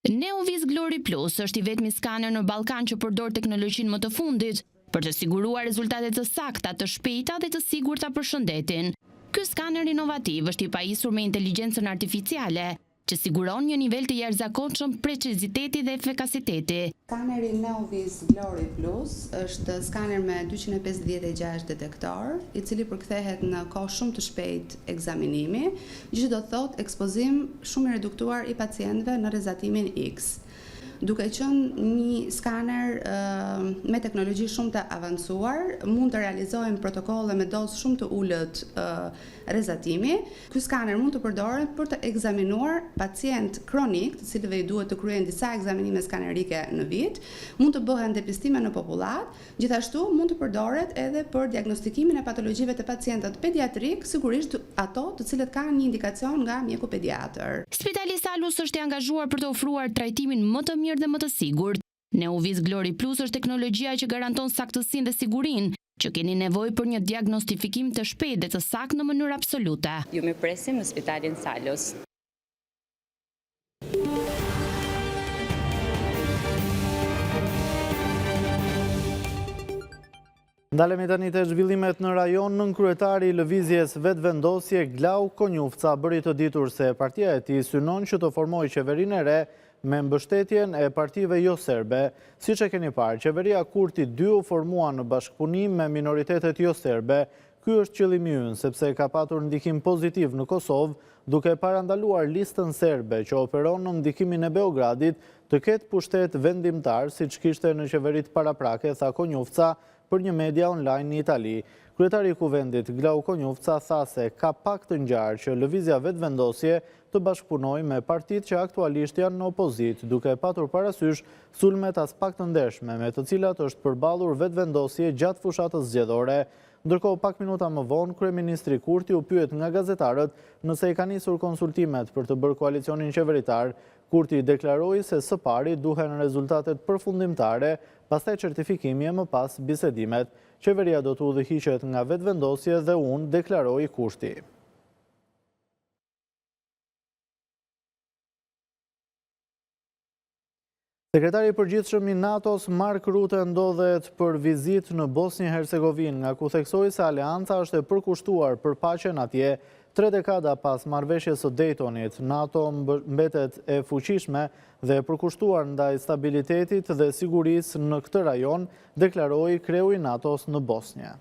Neovis Glory Plus është i vetmi skaner në Ballkan që përdor teknologjinë më të fundit për të siguruar rezultate të sakta, të shpejta dhe të sigurta për shëndetin. Ky skaner inovativ është i pajisur me inteligjencën artificiale, që siguron një nivel të jashtëzakonshëm preciziteti dhe efikasiteti. Skaneri Neovis Glory Plus është skaner me 256 detektor, i cili përkthehet në kohë shumë të shpejt ekzaminimi, gjë që do të thotë ekspozim shumë i reduktuar i pacientëve në rrezatimin X. Duke qenë një skaner me teknologji shumë të avancuar, mund të realizojmë protokolle me dozë shumë të ulët rrezatimi. Ky skaner mund të përdoret për të ekzaminuar pacient kronik, të cilëve i duhet të kryejnë disa ekzaminime skanerike në vit, mund të bëhen depistime në popullat, gjithashtu mund të përdoret edhe për diagnostikimin e patologjive të pacientët pediatrik, sigurisht ato të cilët kanë një indikacion nga mjeku pediatër. Spitali Salus është i angazhuar për të ofruar trajtimin më të mirë dhe më të sigurt. Neovis Glory Plus është teknologjia që garanton saktësinë dhe sigurinë, që keni nevojë për një diagnostifikim të shpejtë dhe të saktë në mënyrë absolute. Ju mirëpresim në Spitalin Salus. Ndalemi tani te zhvillimet në rajon. Nën kryetari i lëvizjes Vetvendosje Glau Konjufca bëri të ditur se partia e tij synon që të formojë qeverinë e re me mbështetjen e partive jo serbe. Siç e keni parë, qeveria Kurti 2 u formua në bashkëpunim me minoritetet jo serbe. Ky është qëllimi ynë, sepse ka patur ndikim pozitiv në Kosovë, duke parandaluar listën serbe që operon në ndikimin e Beogradit të ketë pushtet vendimtar, siç kishte në qeverit paraprake, tha Konjufca për një media online në Itali. Kryetari i Kuvendit Glau Konjufca tha se ka pak të ngjarë që lëvizja Vetvendosje të bashkëpunojë me partitë që aktualisht janë në opozit, duke patur parasysh sulmet as pak të ndershme me të cilat është përballur Vetvendosje gjatë fushatës zgjedhore. Ndërkohë, pak minuta më vonë, kryeministri Kurti u pyet nga gazetarët nëse i ka nisur konsultimet për të bërë koalicionin qeveritar. Kurti deklaroi se së pari duhen rezultatet përfundimtare, pastaj certifikimi e më pas bisedimet. Qeveria do të udhëhiqet nga Vetvendosje dhe unë, deklaroi Kurti. Sekretari i përgjithshëm i NATO-s Mark Rutte ndodhet për vizitë në Bosnjë-Hercegovinë, nga ku theksoi se aleanca është e përkushtuar për paqen atje. 3 dekada pas marrëveshjes së Daytonit, NATO mbetet e fuqishme dhe e përkushtuar ndaj stabilitetit dhe sigurisë në këtë rajon, deklaroi kreu i NATO-s në Bosnjë.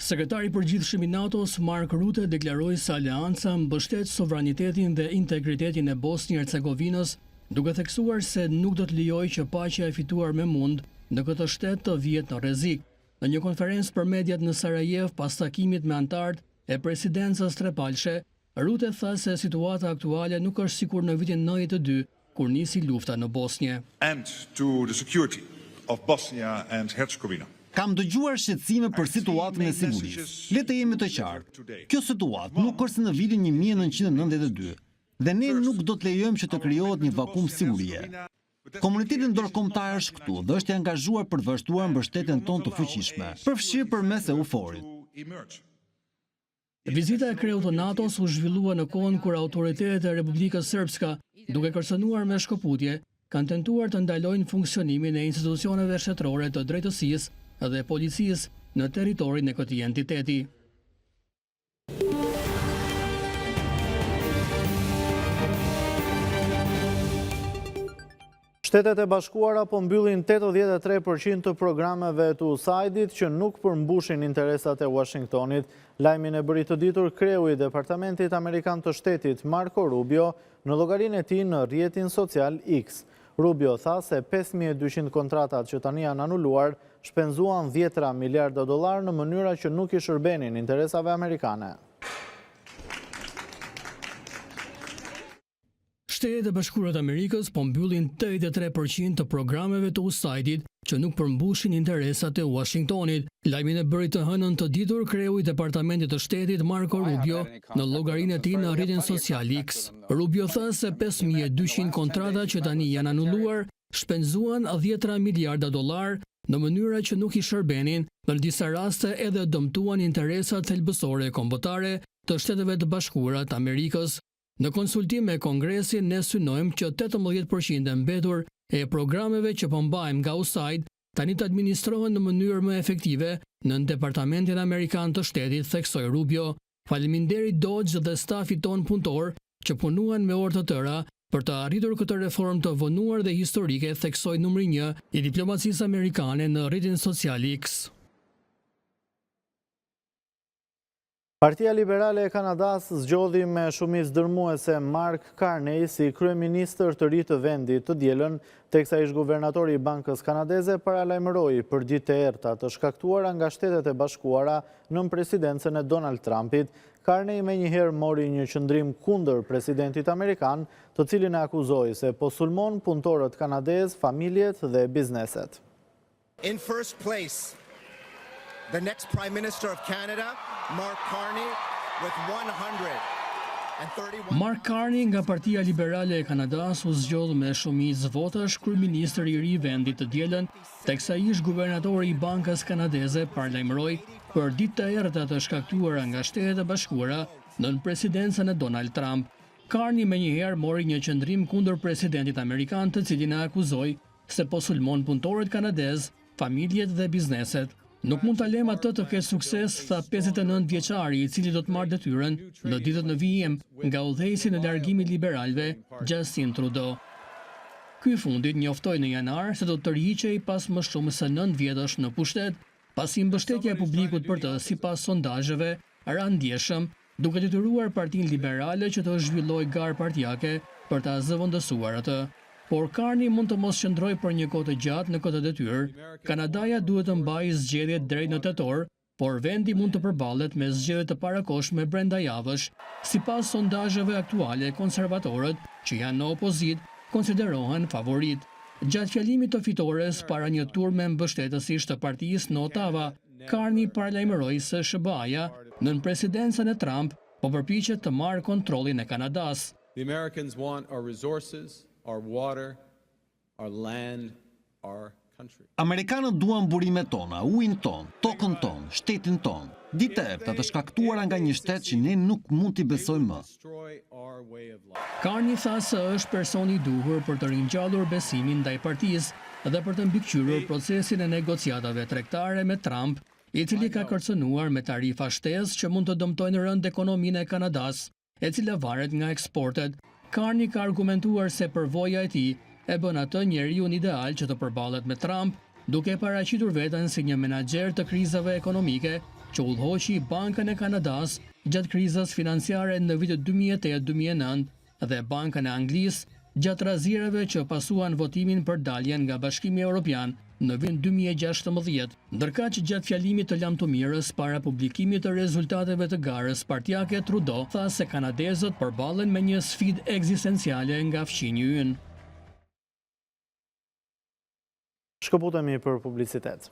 Sekretari i përgjithshëm i NATO-s Mark Rutte deklaroi se aleanca mbështet sovranitetin dhe integritetin e Bosnjë-Hercegovinës, duke theksuar se nuk do të lijojë që paqja e fituar me mund në këtë shtet të vihet në rrezik. Në një konferencë për mediat në Sarajevo pas takimit me antarët e presidencës trepalshe, Rutte tha se situata aktuale nuk është sikur në vitin 92, kur nisi lufta në Bosnjë. And to the security of Bosnia and Herzegovina. Kam dëgjuar shqetësime për situatën e sigurisë. Le të jemi të qartë. Kjo situatë nuk është në vitin 1992 dhe ne nuk do të lejojmë që të krijohet një vakum sigurie. Komuniteti ndërkombëtar është këtu dhe është i angazhuar për të vazhduar mbështetjen tonë të fuqishme, përfshirë përmes EUFOR-it. Vizita e kreut të NATO-s u zhvillua në kohën kur autoritetet e Republikës Srpska, duke kërcënuar me shkëputje, kanë tentuar të ndalojnë funksionimin e institucioneve shtetërore të drejtësisë dhe policisë në territorin e këtij entiteti. Shtetet e Bashkuara po mbyllin 83% të programeve të USAID-it që nuk përmbushin interesat e Washingtonit. Lajmin e bëri të ditur kreu i Departamentit Amerikan të Shtetit Marco Rubio në llogarinë e tij në rrjetin social X. Rubio tha se 5200 kontratat që tani janë anuluar shpenzuan $10 miliarda në mënyra që nuk i shërbenin interesave amerikane. Shtetet e Bashkuara të Amerikës po mbyllin 83% të programeve të USAID-it që nuk përmbushin interesat e Washingtonit. Lajmin e bëri të hënën të ditur kreu i Departamentit të Shtetit Marco Rubio në llogarinë e tij në rrjetin social X. Rubio tha se 5200 kontrata që tani janë anulluar shpenzuan 10 miliarda dollar në mënyra që nuk i shërbenin, në disa raste edhe dëmtuan interesat thelbësore kombëtare të Shteteve të Bashkuara të Amerikës. Në konsultim me Kongresin ne synojmë që 18% e mbetur e programeve që po mbajmë nga USAID tani të administrohen në mënyrë më efektive në Departamentin Amerikan të Shtetit, theksoi Rubio. Faleminderit Dodge dhe stafit ton punëtor që punuan me orë të tëra për të arritur këtë reformë të vonuar dhe historike, theksoi numri 1 i diplomacisë amerikane në rrjetin social X. Partia Liberale e Kanadas zgjodhi me shumicë dërmuese Mark Carney si kryeministër të ri të vendit të dielën, teksa ish-guvernatori i Bankës Kanadeze paralajmëroi për ditë të errta të shkaktuara nga Shtetet e Bashkuara nën presidencën e Donald Trumpit. Carney menjëherë mori një qëndrim kundër presidentit amerikan, të cilin e akuzoi se po sulmon punëtorët kanadez, familjet dhe bizneset. In first place, the next Prime Minister of Canada, Mark Carney, with 131. Mark Carney nga Partia Liberale e Kanadas u zgjodh me shumicë votash kryeministër i ri i vendit të dielën, teksa ish-guvernatori i Bankës Kanadeze paralajmëroi për ditë të errta të shkaktuara nga Shtetet e Bashkuara nën presidencën e Donald Trump. Carney menjëherë mori një qëndrim kundër presidentit amerikan, të cilin e akuzoi se po sulmon punëtorët kanadez, familjet dhe bizneset. Nuk mund ta lem atë të ketë sukses, tha 59 vjeçari, i cili do të marrë detyrën në ditët në vijim nga udhëheqësi në largimit liberalëve Justin Trudeau. Ky i fundit njoftoi në janar se do të tërhiqej pas më shumë se 9 vjetësh në pushtet, pasi mbështetja e publikut për të, sipas sondazheve, ra ndjeshëm, duke detyruar Partinë Liberale që të zhvillojë garë partijake për ta zëvendësuar atë. Por Carney mund të mos qëndrojë për një kohë të gjatë në këtë detyrë. Kanadaja duhet të mbajë zgjedhjet drejt në tetor, por vendi mund të përballet me zgjedhje të parakoshme brenda javësh. Sipas sondazheve aktuale, konservatorët, që janë në opozit, konsiderohen favorit. Gjatë fjalimit të fitores para një turme mbështetësish të partisë në Ottawa, Carney paralajmëroi se SBA-ja nën presidencën e Trump po përpiqet të marrë kontrollin e Kanadas. The Americans want our resources, our water, our land, our country. Amerikanët duan burimet tona, ujin ton, tokën ton, shtetin ton. Ditë e errta të shkaktuara nga një shtet që ne nuk mund t'i besojmë më. Carney tha se është personi i duhur për të ringjallur besimin ndaj partisë dhe për të mbikëqyrur procesin e negociatave tregtare me Trump, i cili ka kërcënuar me tarifa shtesë që mund të dëmtojnë rënd ekonominë e Kanadas, e cila varet nga eksportet. Carney ka argumentuar se përvoja e tij e bën atë njeriun ideal që të përballet me Trump, duke paraqitur veten si një menaxher të krizave ekonomike që udhëhoqi Bankën e Kanadas gjatë krizës financiare në vitet 2008-2009 dhe Bankën e Anglisë gjatë razierave që pasuan votimin për daljen nga Bashkimi Evropian në vitin 2016, ndërkaq gjatë fjalimit të lamtumirës para publikimit të rezultateve të garës partijake, Trudeau tha se kanadezët përballen me një sfidë ekzistenciale nga fqinji ynë. Shkëputemi për publicitet.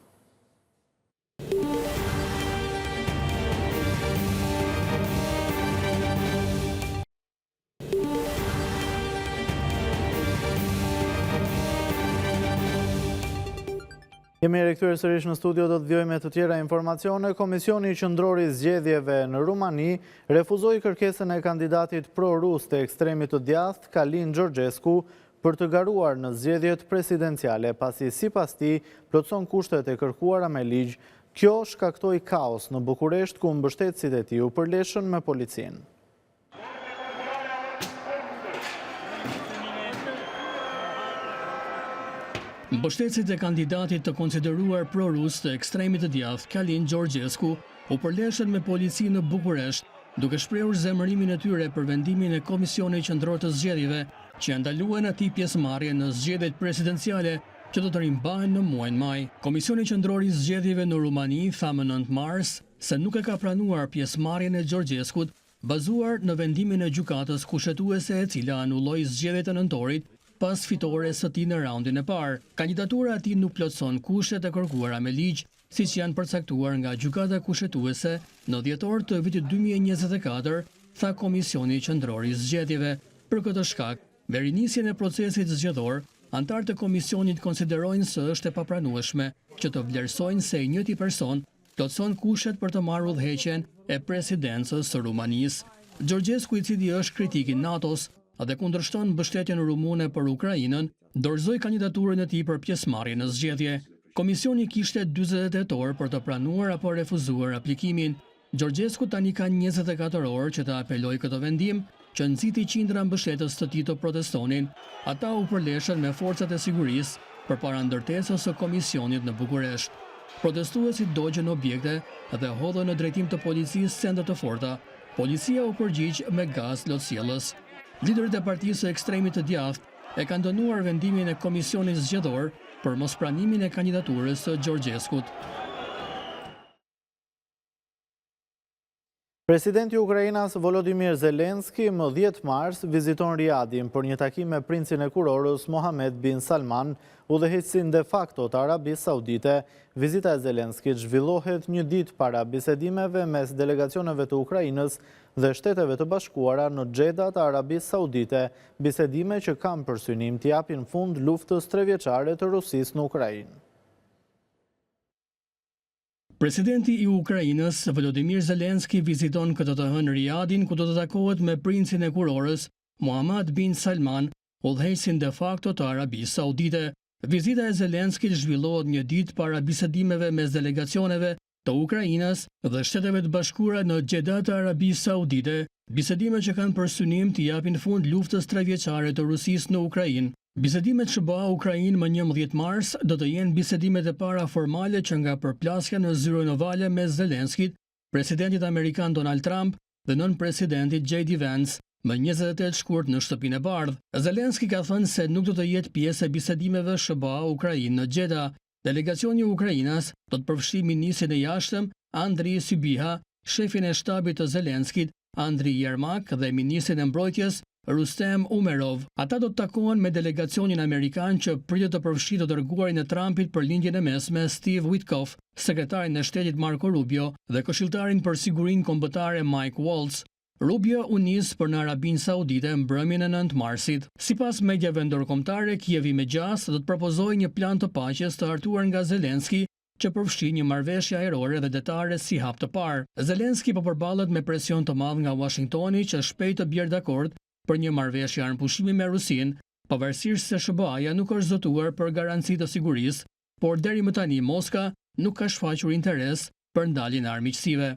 Jemi rikthyer sërish në studio, do të vjojmë me të tjera informacione. Komisioni Qendror i Zgjedhjeve në Rumani refuzoi kërkesën e kandidatit pro-rus të ekstremit të djathtë Kalin Georgescu për të garuar në zgjedhjet presidenciale, pasi sipas tij plotson kushtet e kërkuara me ligj. Kjo shkaktoi kaos në Bukuresht, ku mbështetësit e tij u përleshën me policinë. Mbështetësit e kandidatit të konsideruar pro-rus të ekstremit të djathtë Kalin Georgescu u përleshën me policinë në Bukuresht, duke shprehur zemërimin e tyre për vendimin e Komisionit Qendror të Zgjedhjeve që ndaluan atij pjesëmarrje në zgjedhjet presidenciale që do të rimbahen në muajin maj. Komisioni Qendror i Zgjedhjeve në Rumani tha më 9 mars se nuk e ka pranuar pjesëmarrjen e Georgescut bazuar në vendimin e gjykatës kushtetuese e cila anulloi zgjedhjet e nëntorit pas fitores së tij në raundin e parë. Kandidatura e tij nuk plotëson kushtet e kërkuara me ligj, siç janë përcaktuar nga gjykata kushtetuese në dhjetor të vitit 2024, tha Komisioni Qendror i Zgjedhjeve. Për këtë shkak, me rinisjen e procesit zgjedhor, antarët e komisionit konsiderojnë se është e papranueshme që të vlerësojnë se i njëjti person plotëson kushtet për të marrë udhëheqjen e presidencës së Rumanisë. Georgescu, i cili është kritik i NATO-s dhe kundërshton mbështetjen rumune për Ukrainën, dorëzoi kandidaturën e tij për pjesëmarrje në zgjedhje. Komisioni kishte 48 orë për të pranuar apo refuzuar aplikimin. Georgescu tani ka 24 orë që të apelojë këtë vendim, që nxiti qindra mbështetës të tij të protestonin. Ata u përleshën me forcat e sigurisë përpara ndërtesës së komisionit në Bukuresht. Protestuesit dogjën objekte dhe hodhën në drejtim të policisë sende të forta. Policia u përgjigj me gaz lotësjellës. Liderët e partisë së ekstremit të djathtë e kanë dënuar vendimin e komisionit zgjedhor për mospranimin e kandidaturës së Georgescut. Presidenti i Ukrainas Volodymyr Zelensky më 10 mars viziton Riyadhin për një takim me princin e kurorës Mohammed bin Salman, udhëheqësin de facto të Arabisë Saudite. Vizita e Zelenskit zhvillohet një ditë para bisedimeve mes delegacioneve të Ukrainës dhe Shteteve të Bashkuara në Xheda të Arabisë Saudite, bisedime që kanë për synim të japin fund luftës 3 vjeçare të Rusisë në Ukrainë. Presidenti i Ukrainës, Volodymyr Zelensky, viziton këtë të hënë Riyadhin, ku do të takohet me princin e kurorës, Mohammed bin Salman, udhëheqësin de facto të Arabisë Saudite. Vizita e Zelenskit zhvillohet një ditë para bisedimeve mes delegacioneve të Ukrainës dhe Shteteve të Bashkuara në Xheda të Arabisë Saudite, bisedime që kanë për synim të japin fund luftës 3 vjeçare të Rusisë në Ukrainë. Bisedimet SBA-Ukrainë më 11 mars do të jenë bisedimet e para formale që nga përplasja në zyrën ovale me Zelenskit, presidentit Amerikan Donald Trump dhe nën presidentit J.D. Vance, më 28 shkurt në Shtëpinë e Bardhë. Zelenski ka thënë se nuk do të jetë pjesë e bisedimeve SBA-Ukrainë në Xheda. Delegacioni i Ukrainës do të përfshijë ministrin e jashtëm Andriy Sybiha, shefin e shtabit të Zelenskit Andriy Yermak dhe ministrin e mbrojtjes Rustem Umerov. Ata do të takohen me delegacionin amerikan që pritet të përfshijë të dërguarin e Trumpit për lindjen e mesme Steve Witkoff, sekretarin e shtetit Marco Rubio dhe këshilltarin për sigurinë kombëtare Mike Waltz. Rubio u nis për në Arabinë Saudite mbrëmjen e 9 marsit. Sipas mediave ndërkombëtare, Kievi me gjas do të propozojë një plan të paqes të hartuar nga Zelenski që përfshin një marrëveshje ajrore dhe detare si hap të parë. Zelenski po përballet me presion të madh nga Washingtoni që shpejt të bjerë dakord për një marrëveshje armëpushimi me Rusinë, pavarësisht se SBA-ja nuk është zotuar për garanci të sigurisë, por deri më tani Moska nuk ka shfaqur interes për ndaljen e armiqësive.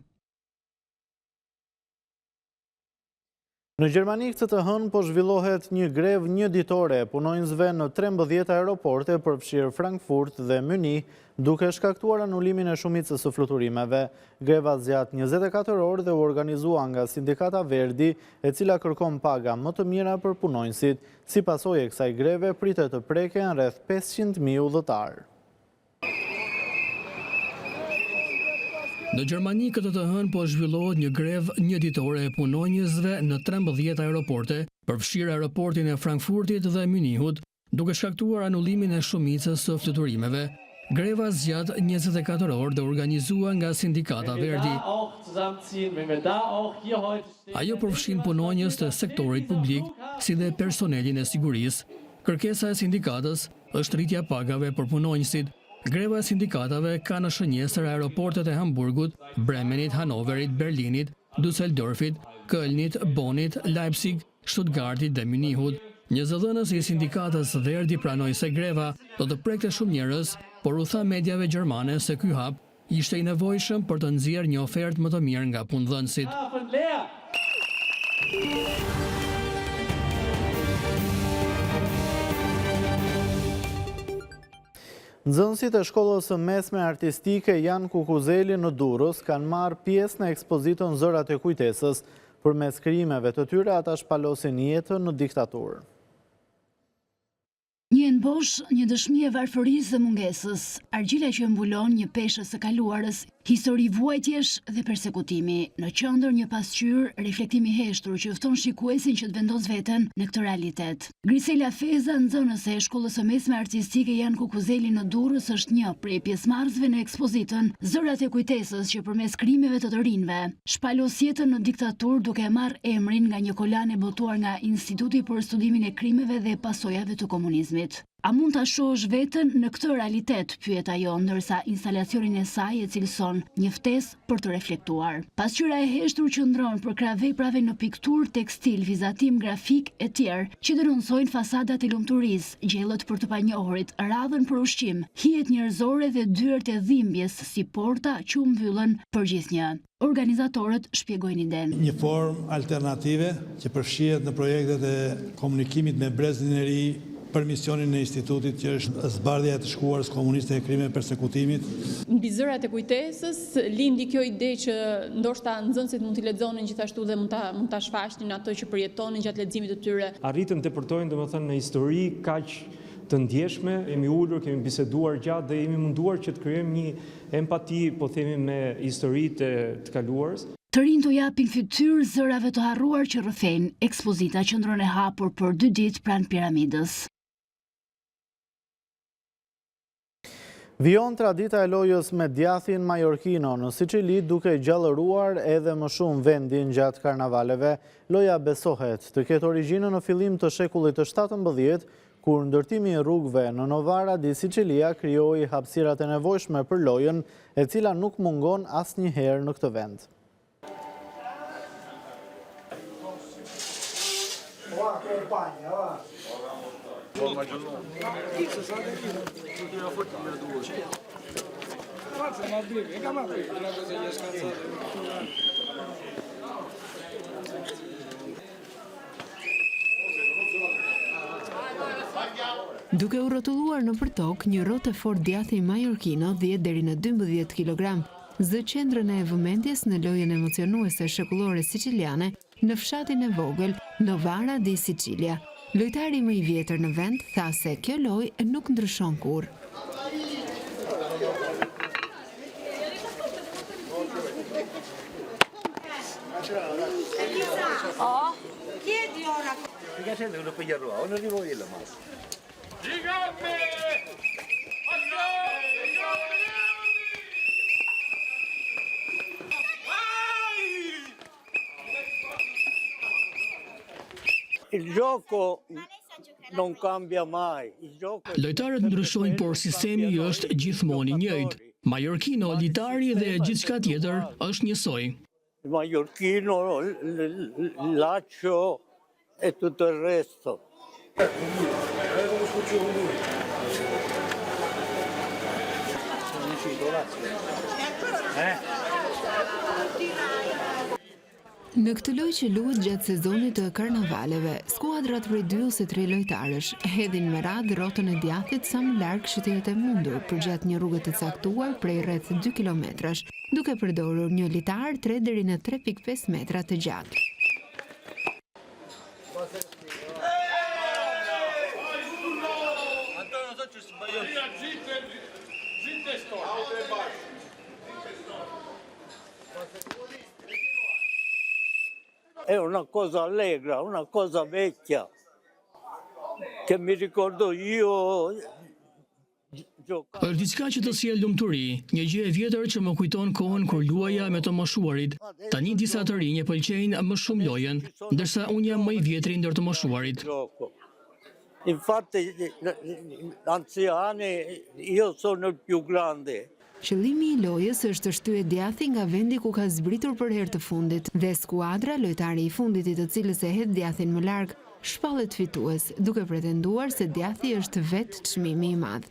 Në Gjermani këtë të hënë po zhvillohet një grev një ditore e punonjësve në 13 aeroporte përfshirë Frankfurt dhe Munich, duke shkaktuar anullimin e shumicës së fluturimeve. Greva zgjat 24 orë dhe u organizua nga Sindikata Verdi, e cila kërkon paga më të mira për punonjësit. Si pasojë e kësaj greve pritet të preken rreth 500.000 udhëtar. Në Gjermani këtë të hënë po zhvillohet një grev një ditore e punonjësve në 13 aeroporte, përfshirë aeroportin e Frankfurtit dhe Munichut, duke shkaktuar anullimin e shumicës së fluturimeve. Greva zgjat 24 orë dhe organizua nga Sindikata Verdi. Ajo përfshin punonjës të sektorit publik, si dhe personelin e sigurisë. Kërkesa e sindikatës është rritja pagave për punonjësit. Greva e sindikatave ka në shënjesër aeroportet e Hamburgut, Bremenit, Hanoverit, Berlinit, Düsseldorfit, Kölnit, Bonit, Leipzig, Stuttgartit dhe Munichut. Një zëdhënës i sindikatës Verdi pranoi se greva do të prekte shumë njerëz, por u tha mediave gjermane se ky hap ishte i nevojshëm për të nxjerrë një ofertë më të mirë nga punëdhënësit. Nxënësit e shkollës së mesme artistike Jan Kukuzeli në Durrës kanë marrë pjesë në ekspozitën Zërat e kujtesës. Përmes krijimeve të tyre ata shpalosin jetën në diktaturë. Një bosh, një dëshmi e varfërisë dhe mungesës, argjila që mbulon një peshë së kaluarës, histori vuajtjesh dhe persekutimi, në qendër një pasqyrë, reflektimi heshtur që fton shikuesin që të vendos veten në këtë realitet. Grisela Feza, nxënëse e shkollës së mesme artistike Jan Kukuzeli në Durrës, është një prej pjesëmarrësve në ekspozitën Zërat e kujtesës që përmes krimeve të rinjve shpalos jetën në diktaturë duke marrë emrin nga një kolan e botuar nga Instituti për Studimin e Krimeve dhe Pasojave të Komunizmit. A mund ta shohësh veten në këtë realitet, pyet ajo, ndërsa instalacionin e saj e cilëson një ftesë për të reflektuar. Pasqyra e heshtur qëndron për krah veprave në pikturë, tekstil, vizatim grafik e tjerë që denonsojnë fasadat e lumturisë, gjellët për të panjohurit, radhën për ushqim, hijet njerëzore dhe dyert e dhimbjes si porta që u mbyllën për gjithnjë. Organizatorët shpjegojnë idenë. Një formë alternative që përfshihet në projektet e komunikimit me brezin e ri për misionin e institutit që është zbardhja e të shkuarës komuniste e krimeve persekutimit. Mbi Zërat e kujtesës lindi kjo ide që ndoshta nxënësit mund t'i lexonin gjithashtu dhe mund ta shfaqnin ato që përjetonin gjatë leximit të tyre. Arritën të përtojnë domethënë në histori kaq të ndjeshme, jemi ulur, kemi biseduar gjatë dhe jemi munduar që të krijojmë një empati, po themi, me historitë të kaluarës. Të rinj të japin fytyrë zërave të harruar që rrëfejnë. Ekspozita qëndron e hapur për 2 ditë pranë piramidës. Vijon tradita e lojës me djathin Majorkino në Siçili duke gjallëruar edhe më shumë vendin gjatë karnavaleve. Loja besohet të ketë origjinën në fillim të shekullit të 17, kur ndërtimi i rrugëve në Novara di Siçilia krijoi hapësirat e nevojshme për lojën, e cila nuk mungon asnjëherë në këtë vend. Duke u rrotulluar në përtok, një rotë fort djathi Majorkino 10 deri në 12 kg, zë qendrën e vëmendjes në lojën emocionuese shekullore siçiliane në fshatin e vogël Novara di Sicilia. Lojtari më i vjetër në vend tha se kjo lojë nuk ndryshon kurrë. Il gioco non cambia mai. Lojtarët ndryshojnë, por sistemi është gjithmonë i njëjtë. Majorkino, litari dhe gjithçka tjetër është njësoj. Majorkino, Lazio e tutto il resto. Në këtë lojë që luhet gjatë sezonit të karnavaleve, skuadrat prej 2 ose 3 lojtarësh hedhin me radhë rrotën e djathit sa më larg që të jetë e mundur përgjatë një rruge të caktuar prej rreth 2 kilometrash, duke përdorur një litar 3 deri në 3.5 metra të gjatë. È una cosa allegra, una cosa vecchia, che mi ricordo io. Është diçka që të sjell lumturi, një gjë e vjetër që më kujton kohën kur luaja me të moshuarit. Tani disa të rinj e pëlqejnë më shumë lojën, ndërsa unë jam më i vjetri ndër të moshuarit. Infatti, anziani, io sono il più grande. Qëllimi i lojës është të shtyë djathi nga vendi ku ka zbritur për herë të fundit dhe skuadra, lojtari i fundit i të cilës e hedh djathin më larg, shpallet fitues, duke pretenduar se djathi është vetë çmimi i madh.